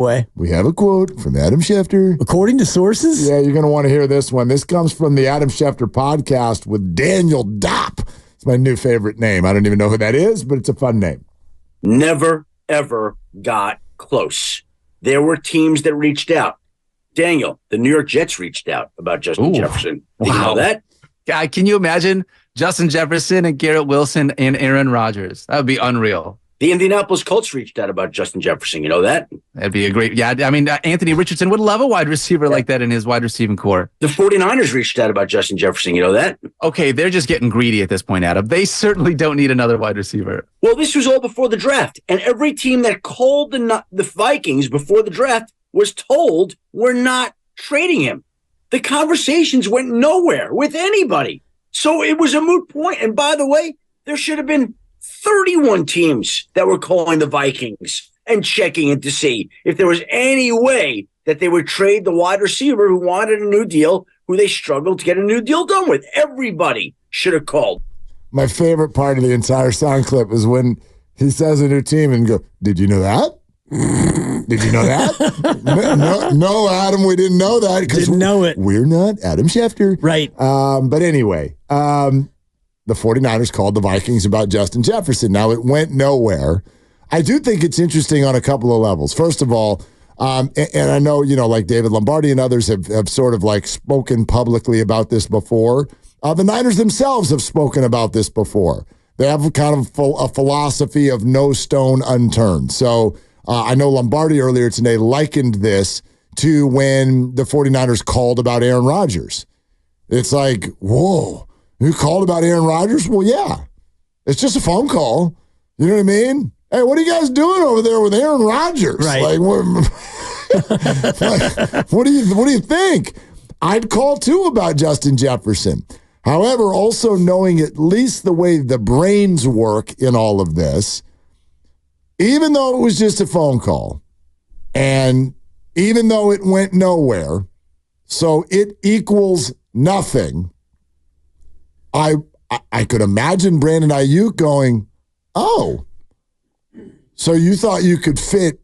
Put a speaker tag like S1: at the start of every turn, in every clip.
S1: Boy.
S2: We have a quote from Adam Schefter.
S1: According to sources?
S2: Yeah, you're going to want to hear this one. This comes from the Adam Schefter podcast with Daniel Dopp. It's my new favorite name. I don't even know who that is, but it's a fun name.
S3: Never, ever got close. There were teams that reached out. Daniel, the New York Jets reached out about Justin Jefferson. Did you know that?
S4: God, can you imagine Justin Jefferson and Garrett Wilson and Aaron Rodgers? That would be unreal.
S3: The Indianapolis Colts reached out about Justin Jefferson. You know that?
S4: That'd be a great, I mean, Anthony Richardson would love a wide receiver like that in his wide receiving core.
S3: The 49ers reached out about Justin Jefferson. You know that?
S4: Okay, they're just getting greedy at this point, Adam. They certainly don't need another wide receiver.
S3: Well, this was all before the draft, and every team that called the Vikings before the draft was told we're not trading him. The conversations went nowhere with anybody. So it was a moot point. And by the way, there should have been 31 teams that were calling the Vikings and checking in to see if there was any way that they would trade the wide receiver who wanted a new deal, who they struggled to get a new deal done with. Everybody should have called.
S2: My favorite part of the entire sound clip is when he says a new team and go, did you know that? Did you know that? No, Adam, we didn't know that.
S1: Didn't know it.
S2: We're not Adam Schefter.
S1: Right.
S2: But anyway, the 49ers called the Vikings about Justin Jefferson. Now, it went nowhere. I do think it's interesting on a couple of levels. First of all, and I know, like David Lombardi and others have sort of like spoken publicly about this before. The Niners themselves have spoken about this before. They have kind of a philosophy of no stone unturned. So I know Lombardi earlier today likened this to when the 49ers called about Aaron Rodgers. It's like, whoa. You called about Aaron Rodgers? Well, yeah. It's just a phone call. You know what I mean? Hey, what are you guys doing over there with Aaron Rodgers?
S1: Right.
S2: Like, what do you think? I'd call too about Justin Jefferson. However, also knowing at least the way the brains work in all of this, even though it was just a phone call, and even though it went nowhere, so it equals nothing. I could imagine Brandon Ayuk going, oh, so you thought you could fit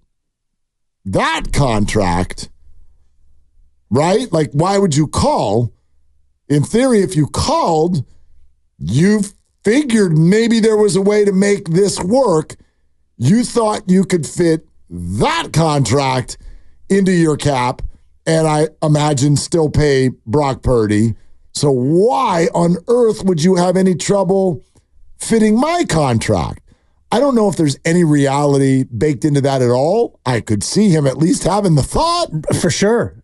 S2: that contract, right? Like, why would you call? In theory, if you called, you figured maybe there was a way to make this work. You thought you could fit that contract into your cap, and I imagine still pay Brock Purdy. So why on earth would you have any trouble fitting my contract? I don't know if there's any reality baked into that at all. I could see him at least having the thought.
S1: For sure.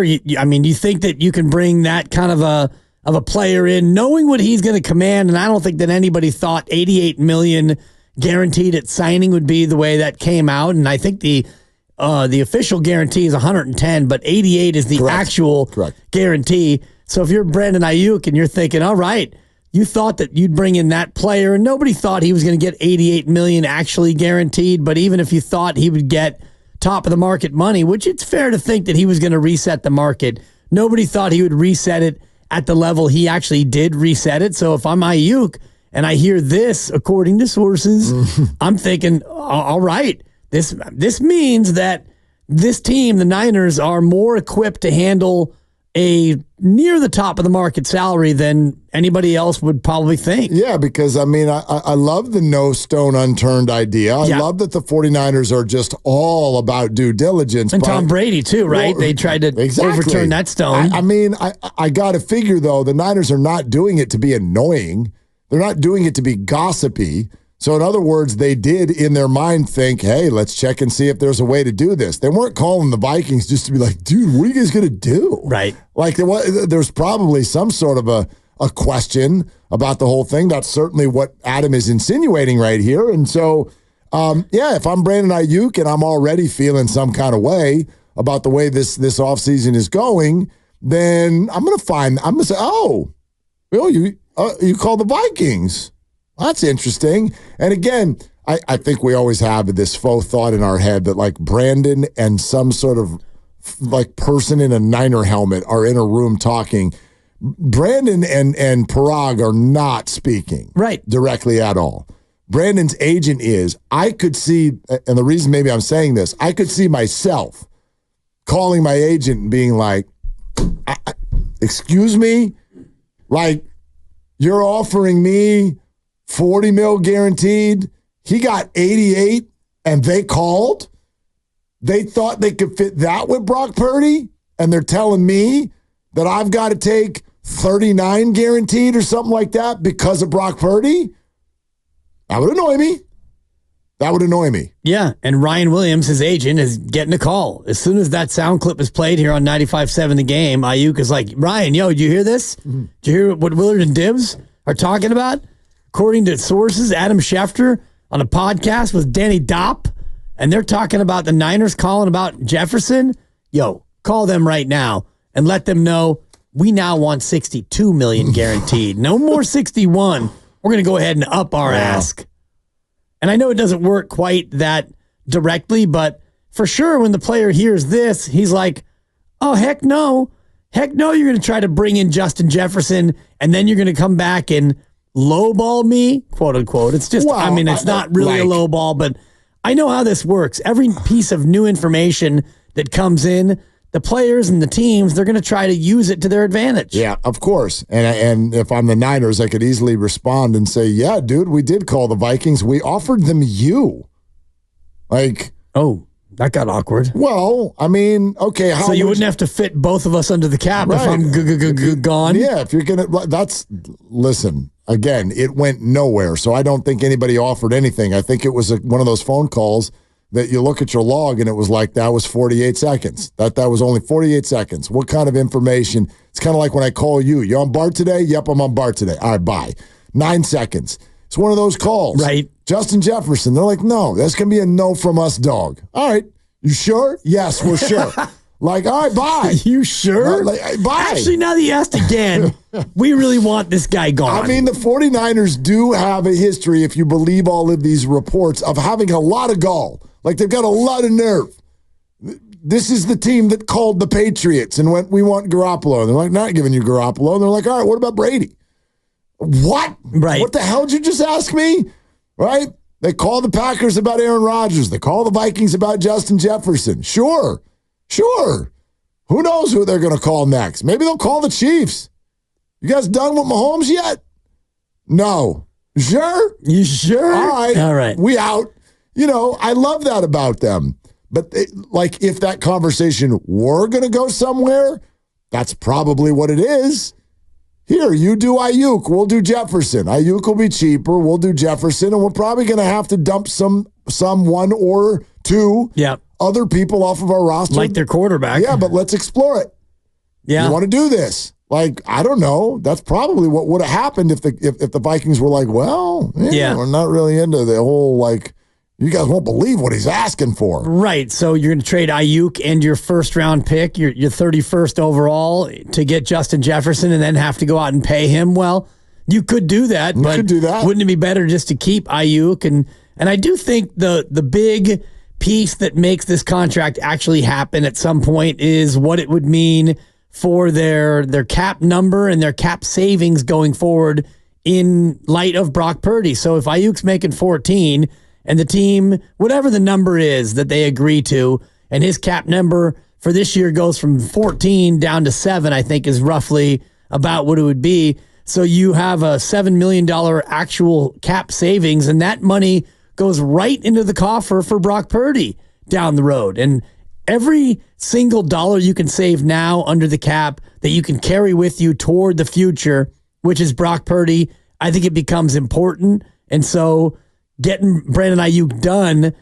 S1: You think that you can bring that kind of a player in, knowing what he's going to command, and I don't think that anybody thought $88 million guaranteed at signing would be the way that came out. And I think the official guarantee is 110, but 88 is the actual guarantee. So if you're Brandon Ayuk and you're thinking, all right, you thought that you'd bring in that player, and nobody thought he was going to get $88 million actually guaranteed. But even if you thought he would get top of the market money, which it's fair to think that he was going to reset the market, nobody thought he would reset it at the level he actually did reset it. So if I'm Ayuk and I hear this, according to sources, I'm thinking, all right, this means that this team, the Niners, are more equipped to handle a near the top of the market salary than anybody else would probably think.
S2: Yeah, because I love the no stone unturned idea. I love that the 49ers are just all about due diligence.
S1: And Tom Brady too, right? They tried to overturn that stone.
S2: I got to figure, though, the Niners are not doing it to be annoying. They're not doing it to be gossipy. So in other words, they did in their mind think, hey, let's check and see if there's a way to do this. They weren't calling the Vikings just to be like, dude, what are you guys going to do?
S1: Right.
S2: Like there's probably some sort of a question about the whole thing. That's certainly what Adam is insinuating right here. And so, if I'm Brandon Ayuk and I'm already feeling some kind of way about the way this offseason is going, then I'm going to say, oh, Bill, you called the Vikings. That's interesting. And again, I think we always have this faux thought in our head that like Brandon and some sort of like person in a Niner helmet are in a room talking. Brandon and Parag are not speaking
S1: right
S2: directly at all. Brandon's agent is, I could see, and the reason maybe I'm saying this, I could see myself calling my agent and being like, excuse me? Like, you're offering me $40 million guaranteed. He got 88 and they called. They thought they could fit that with Brock Purdy. And they're telling me that I've got to take 39 guaranteed or something like that because of Brock Purdy. That would annoy me. That would annoy me.
S1: Yeah, and Ryan Williams, his agent, is getting a call. As soon as that sound clip is played here on 95.7 The Game, Ayuk is like, Ryan, yo, did you hear this? Did you hear what Willard and Dibs are talking about? According to sources, Adam Schefter on a podcast with Danny Dopp, and they're talking about the Niners calling about Jefferson. Yo, call them right now and let them know we now want $62 million guaranteed. No more 61. We're going to go ahead and up our ask. And I know it doesn't work quite that directly, but for sure when the player hears this, he's like, oh, heck no. Heck no, you're going to try to bring in Justin Jefferson, and then you're going to come back and lowball me, quote unquote. It's just,
S2: well,
S1: I mean, it's not really a lowball, but I know how this works. Every piece of new information that comes in, the players and the teams, they're going to try to use it to their advantage.
S2: Yeah, of course. And if I'm the Niners, I could easily respond and say, yeah, dude, we did call the Vikings. We offered them you. Like,
S1: oh, that got awkward.
S2: Well, I mean, okay.
S1: So you wouldn't have to fit both of us under the cap if I'm gone?
S2: Yeah, if you're going to, listen, again, it went nowhere. So I don't think anybody offered anything. I think it was one of those phone calls that you look at your log and it was like, that was 48 seconds. That was only 48 seconds. What kind of information? It's kind of like when I call you. You on BART today? Yep, I'm on BART today. All right, bye. 9 seconds. It's one of those calls.
S1: Right.
S2: Justin Jefferson. They're like, no, that's going to be a no from us, dog. All right. You sure? Yes, we're sure. Like, all right, bye.
S1: You sure?
S2: Bye.
S1: Actually, now that you asked again, we really want this guy gone.
S2: I mean, the 49ers do have a history, if you believe all of these reports, of having a lot of gall. Like, they've got a lot of nerve. This is the team that called the Patriots and went, we want Garoppolo. And they're like, not giving you Garoppolo. And they're like, all right, what about Brady? What?
S1: Right.
S2: What the hell did you just ask me? Right? They call the Packers about Aaron Rodgers. They call the Vikings about Justin Jefferson. Sure. Who knows who they're going to call next? Maybe they'll call the Chiefs. You guys done with Mahomes yet? No. Sure?
S1: You sure?
S2: All right. We out. I love that about them. But if that conversation were going to go somewhere, that's probably what it is. Here, you do Ayuk. We'll do Jefferson. Ayuk will be cheaper. We'll do Jefferson. And we're probably going to have to dump some one or two other people off of our roster.
S1: Like their quarterback.
S2: Yeah, but let's explore it.
S1: Yeah.
S2: You want to do this? Like, I don't know. That's probably what would have happened if the Vikings were like, well, we're not really into the whole, you guys won't believe what he's asking for.
S1: Right. So you're going to trade Ayuk and your first-round pick, your 31st overall, to get Justin Jefferson and then have to go out and pay him? Well, you could do that. Wouldn't it be better just to keep Ayuk? And I do think the big piece that makes this contract actually happen at some point is what it would mean for their cap number and their cap savings going forward in light of Brock Purdy. So if Ayuk's making 14 and the team, whatever the number is that they agree to, and his cap number for this year goes from 14 down to 7, I think is roughly about what it would be. So you have a $7 million actual cap savings, and that money goes right into the coffer for Brock Purdy down the road. And every single dollar you can save now under the cap that you can carry with you toward the future, which is Brock Purdy, I think it becomes important. And so getting Brandon Ayuk done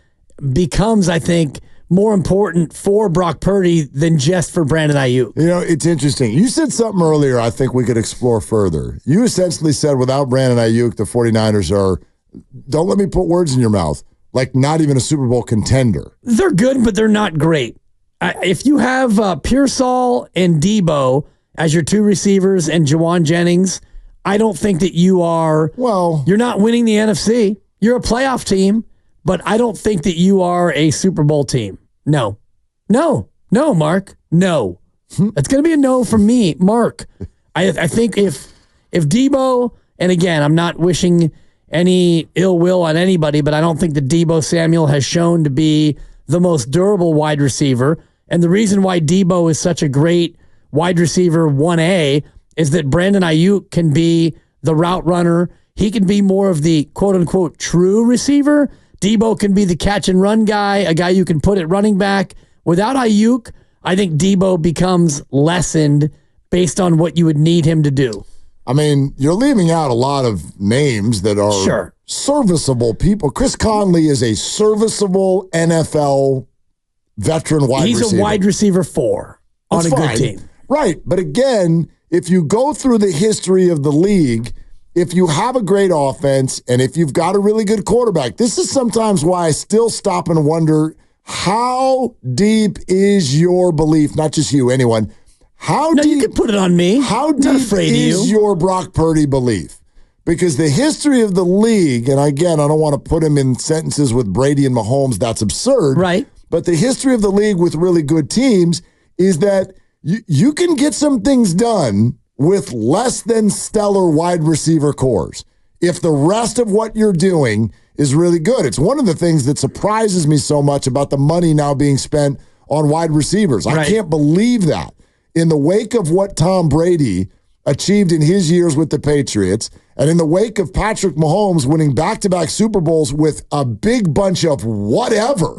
S1: becomes, I think, more important for Brock Purdy than just for Brandon Ayuk.
S2: It's interesting. You said something earlier I think we could explore further. You essentially said without Brandon Ayuk, the 49ers are, don't let me put words in your mouth, like not even a Super Bowl contender.
S1: They're good, but they're not great. If you have Pearsall and Debo as your two receivers and Jawan Jennings, I don't think that you're not winning the NFC. You're a playoff team, but I don't think that you are a Super Bowl team. No, Mark. No. That's going to be a no from me, Mark. I think if Debo, and again, I'm not wishing any ill will on anybody, but I don't think that Deebo Samuel has shown to be the most durable wide receiver. And the reason why Deebo is such a great wide receiver 1A is that Brandon Ayuk can be the route runner. He can be more of the quote-unquote true receiver. Deebo can be the catch-and-run guy, a guy you can put at running back. Without Ayuk, I think Deebo becomes lessened based on what you would need him to do.
S2: I mean, you're leaving out a lot of names that are serviceable people. Chris Conley is a serviceable NFL veteran wide receiver.
S1: He's a wide receiver 4 on a good team.
S2: Right. But again, if you go through the history of the league, if you have a great offense and if you've got a really good quarterback, this is sometimes why I still stop and wonder, how deep is your belief? Not just you, anyone. How deep,
S1: you can put it on me.
S2: How deep is your Brock Purdy belief? Because the history of the league, and again, I don't want to put him in sentences with Brady and Mahomes. That's absurd.
S1: Right.
S2: But the history of the league with really good teams is that you can get some things done with less than stellar wide receiver cores if the rest of what you're doing is really good. It's one of the things that surprises me so much about the money now being spent on wide receivers. I can't believe that. In the wake of what Tom Brady achieved in his years with the Patriots, and in the wake of Patrick Mahomes winning back-to-back Super Bowls with a big bunch of whatever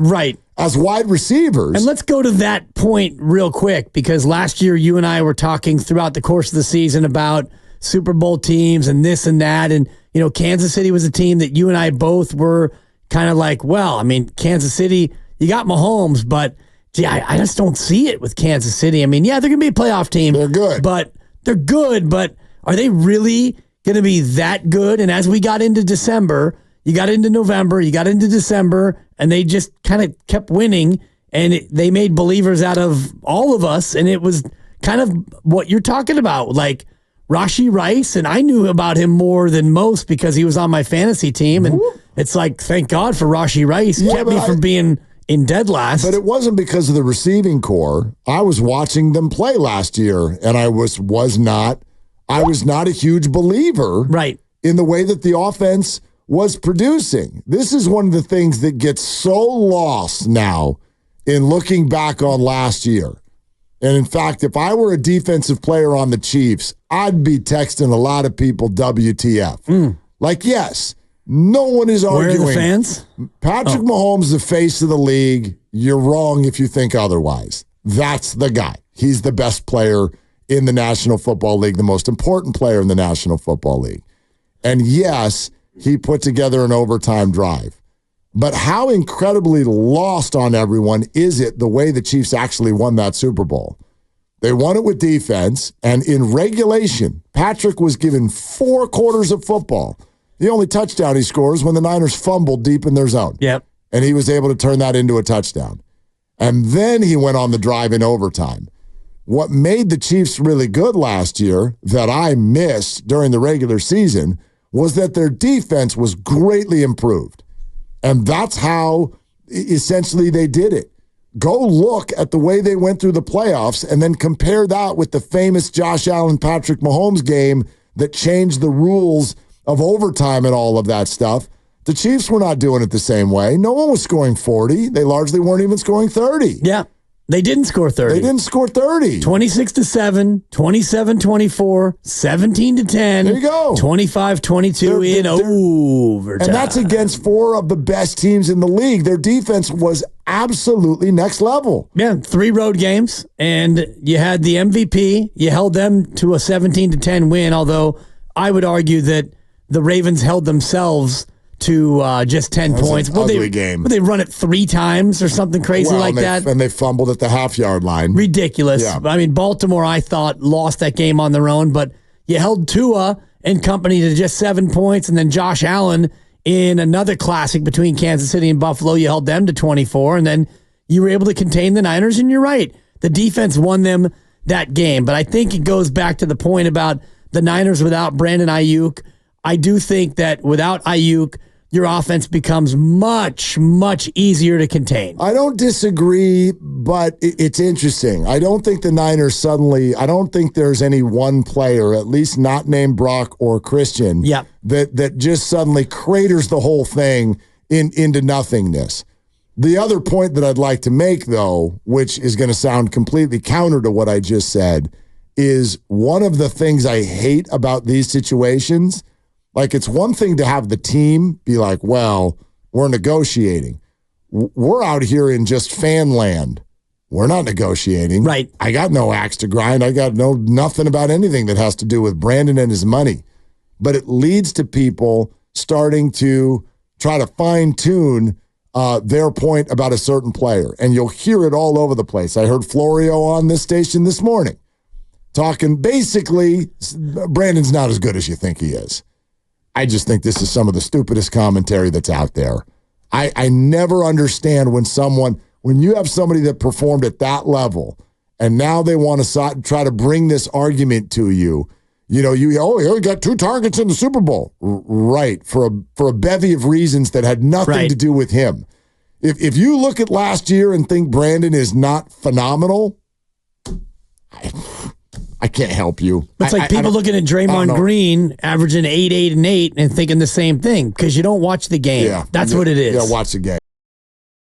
S2: as wide receivers.
S1: And let's go to that point real quick, because last year you and I were talking throughout the course of the season about Super Bowl teams and this and that. And, you know, Kansas City was a team that you and I both were kind of like, well, I mean, Kansas City, you got Mahomes, but gee, I just don't see it with Kansas City. I mean, yeah, they're going to be a playoff team.
S2: They're good.
S1: But are they really going to be that good? And as we got into December, you got into November, you got into December, and they just kind of kept winning, and they made believers out of all of us, and it was kind of what you're talking about, like Rashee Rice, and I knew about him more than most because he was on my fantasy team, and it's like, thank God for Rashee Rice. Kept me from being in dead last.
S2: But it wasn't because of the receiving core. I was watching them play last year, and I was not a huge believer in the way that the offense was producing. This is one of the things that gets so lost now in looking back on last year. And in fact, if I were a defensive player on the Chiefs, I'd be texting a lot of people WTF. Like, yes, no one is arguing.
S1: Where are the fans?
S2: Patrick Mahomes, the face of the league. You're wrong if you think otherwise. That's the guy. He's the best player in the National Football League, the most important player in the National Football League. And yes, he put together an overtime drive. But how incredibly lost on everyone is it the way the Chiefs actually won that Super Bowl? They won it with defense, and in regulation, Patrick was given 4 quarters of football. The only touchdown he scores when the Niners fumbled deep in their zone.
S1: Yep.
S2: And he was able to turn that into a touchdown. And then he went on the drive in overtime. What made the Chiefs really good last year that I missed during the regular season was that their defense was greatly improved. And that's how essentially they did it. Go look at the way they went through the playoffs and then compare that with the famous Josh Allen-Patrick Mahomes game that changed the rules of overtime and all of that stuff. The Chiefs were not doing it the same way. No one was scoring 40. They largely weren't even scoring 30.
S1: Yeah. They didn't score 30.
S2: They didn't score 30.
S1: 26-7, 27-24, 17-10.
S2: There you go.
S1: 25-22 in overtime.
S2: And that's against 4 of the best teams in the league. Their defense was absolutely next level.
S1: Yeah, 3 road games, and you had the MVP. You held them to a 17-10 win, although I would argue that the Ravens held themselves to just 10 points.
S2: An ugly game.
S1: Would they run it 3 times or something crazy that?
S2: And they fumbled at the half-yard line.
S1: Ridiculous.
S2: Yeah.
S1: I mean, Baltimore, I thought, lost that game on their own, but you held Tua and company to just 7 points, and then Josh Allen in another classic between Kansas City and Buffalo, you held them to 24, and then you were able to contain the Niners, and you're right. The defense won them that game, but I think it goes back to the point about the Niners without Brandon Ayuk. I do think that without Ayuk, your offense becomes much, much easier to contain.
S2: I don't disagree, but it's interesting. I don't think the Niners I don't think there's any one player, at least not named Brock or Christian, that just suddenly craters the whole thing into nothingness. The other point that I'd like to make, though, which is going to sound completely counter to what I just said, is one of the things I hate about these situations. Like, it's one thing to have the team be like, well, we're negotiating. We're out here in just fan land. We're not negotiating.
S1: Right.
S2: I got no axe to grind. I got nothing about anything that has to do with Brandon and his money. But it leads to people starting to try to fine-tune their point about a certain player. And you'll hear it all over the place. I heard Florio on this station this morning talking basically, Brandon's not as good as you think he is. I just think this is some of the stupidest commentary that's out there. I never understand when you have somebody that performed at that level and now they want to try to bring this argument to you. You know, he got 2 targets in the Super Bowl. Right, for a bevy of reasons that had nothing to do with him. If you look at last year and think Brandon is not phenomenal, I can't help you.
S1: It's like people looking at Draymond Green averaging 8, 8, and 8 and thinking the same thing because you don't watch the game. That's what it is.
S2: Yeah, watch the game.